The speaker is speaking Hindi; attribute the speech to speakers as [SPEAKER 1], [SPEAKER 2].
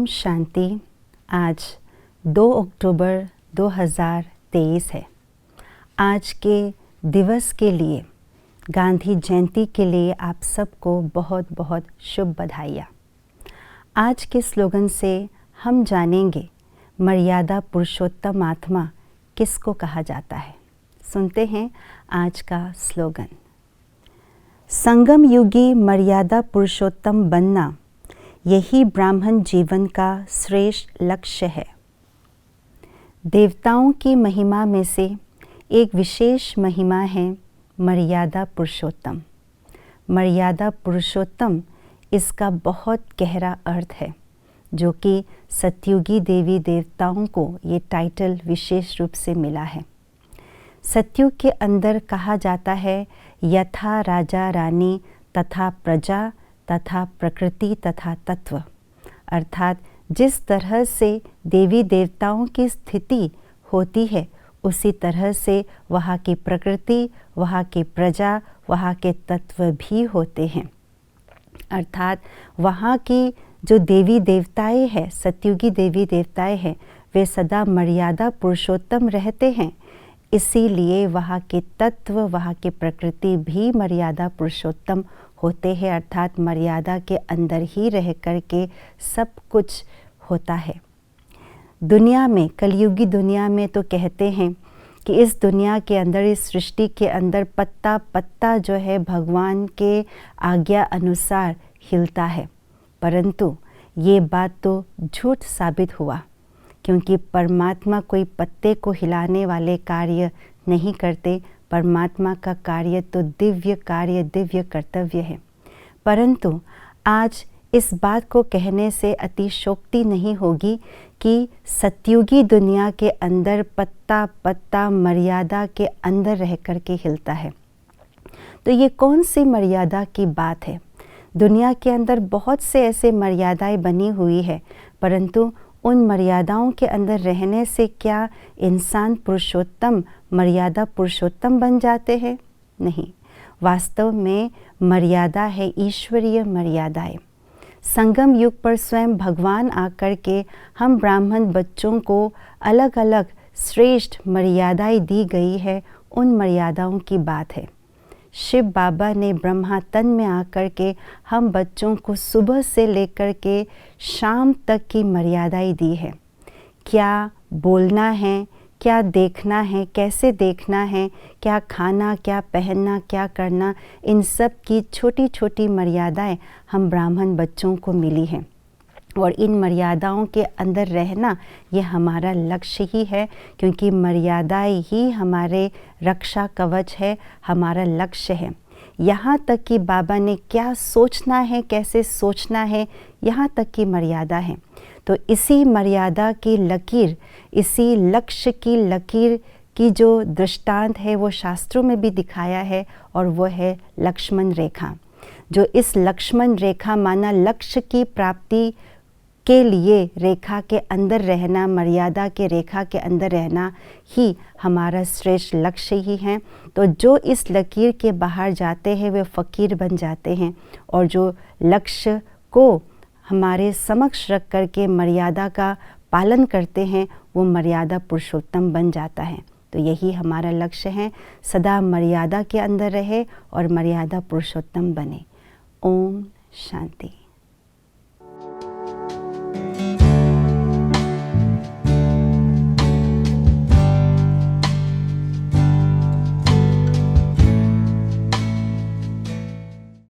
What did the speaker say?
[SPEAKER 1] ओम शांति। आज 2 अक्टूबर 2023 है। आज के दिवस के लिए, गांधी जयंती के लिए आप सबको बहुत बहुत शुभ बधाइयाँ। आज के स्लोगन से हम जानेंगे मर्यादा पुरुषोत्तम आत्मा किसको कहा जाता है। सुनते हैं आज का स्लोगन। संगम युगी मर्यादा पुरुषोत्तम बनना, यही ब्राह्मण जीवन का श्रेष्ठ लक्ष्य है। देवताओं की महिमा में से एक विशेष महिमा है मर्यादा पुरुषोत्तम। मर्यादा पुरुषोत्तम, इसका बहुत गहरा अर्थ है, जो कि सतयुगी देवी देवताओं को ये टाइटल विशेष रूप से मिला है। सतयुग के अंदर कहा जाता है, यथा राजा रानी तथा प्रजा तथा प्रकृति तथा तत्व, अर्थात जिस तरह से देवी देवताओं की स्थिति होती है, उसी तरह से वहाँ की प्रकृति, वहाँ की प्रजा, वहाँ के तत्व भी होते हैं। अर्थात वहाँ की जो देवी देवताएं हैं, सतयुगी देवी देवताएं हैं, वे सदा मर्यादा पुरुषोत्तम रहते हैं। इसीलिए वहाँ के तत्व, वहाँ की प्रकृति भी मर्यादा पुरुषोत्तम होते हैं। अर्थात मर्यादा के अंदर ही रह कर के सब कुछ होता है। दुनिया में, कलयुगी दुनिया में तो कहते हैं कि इस दुनिया के अंदर, इस सृष्टि के अंदर पत्ता पत्ता जो है भगवान के आज्ञा अनुसार हिलता है। परंतु ये बात तो झूठ साबित हुआ, क्योंकि परमात्मा कोई पत्ते को हिलाने वाले कार्य नहीं करते। परमात्मा का कार्य तो दिव्य कार्य, दिव्य कर्तव्य है। परंतु आज इस बात को कहने से अतिशयोक्ति नहीं होगी कि सतयुगी दुनिया के अंदर पत्ता पत्ता मर्यादा के अंदर रह कर के हिलता है। तो ये कौन सी मर्यादा की बात है? दुनिया के अंदर बहुत से ऐसे मर्यादाएं बनी हुई है, परंतु उन मर्यादाओं के अंदर रहने से क्या इंसान पुरुषोत्तम, मर्यादा पुरुषोत्तम बन जाते हैं? नहीं। वास्तव में मर्यादा है ईश्वरीय मर्यादाएं। संगम युग पर स्वयं भगवान आकर के हम ब्राह्मण बच्चों को अलग अलग श्रेष्ठ मर्यादाएं दी गई है। उन मर्यादाओं की बात है। शिव बाबा ने ब्रह्मा तन में आकर के हम बच्चों को सुबह से लेकर के शाम तक की मर्यादाएं दी है। क्या बोलना है, क्या देखना है, कैसे देखना है, क्या खाना, क्या पहनना, क्या करना, इन सब की छोटी छोटी मर्यादाएं हम ब्राह्मण बच्चों को मिली हैं। और इन मर्यादाओं के अंदर रहना ये हमारा लक्ष्य ही है, क्योंकि मर्यादाएं ही हमारे रक्षा कवच है, हमारा लक्ष्य है। यहाँ तक कि बाबा ने क्या सोचना है, कैसे सोचना है, यहाँ तक की मर्यादा है। तो इसी मर्यादा की लकीर, इसी लक्ष्य की लकीर की जो दृष्टांत है वो शास्त्रों में भी दिखाया है, और वो है लक्ष्मण रेखा। जो इस लक्ष्मण रेखा, माना लक्ष्य की प्राप्ति के लिए रेखा के अंदर रहना, मर्यादा के रेखा के अंदर रहना ही हमारा श्रेष्ठ लक्ष्य ही है। तो जो इस लकीर के बाहर जाते हैं वे फ़कीर बन जाते हैं, और जो लक्ष्य को हमारे समक्ष रख कर के मर्यादा का पालन करते हैं वो मर्यादा पुरुषोत्तम बन जाता है। तो यही हमारा लक्ष्य है, सदा मर्यादा के अंदर रहे और मर्यादा पुरुषोत्तम बने। ओम शांति।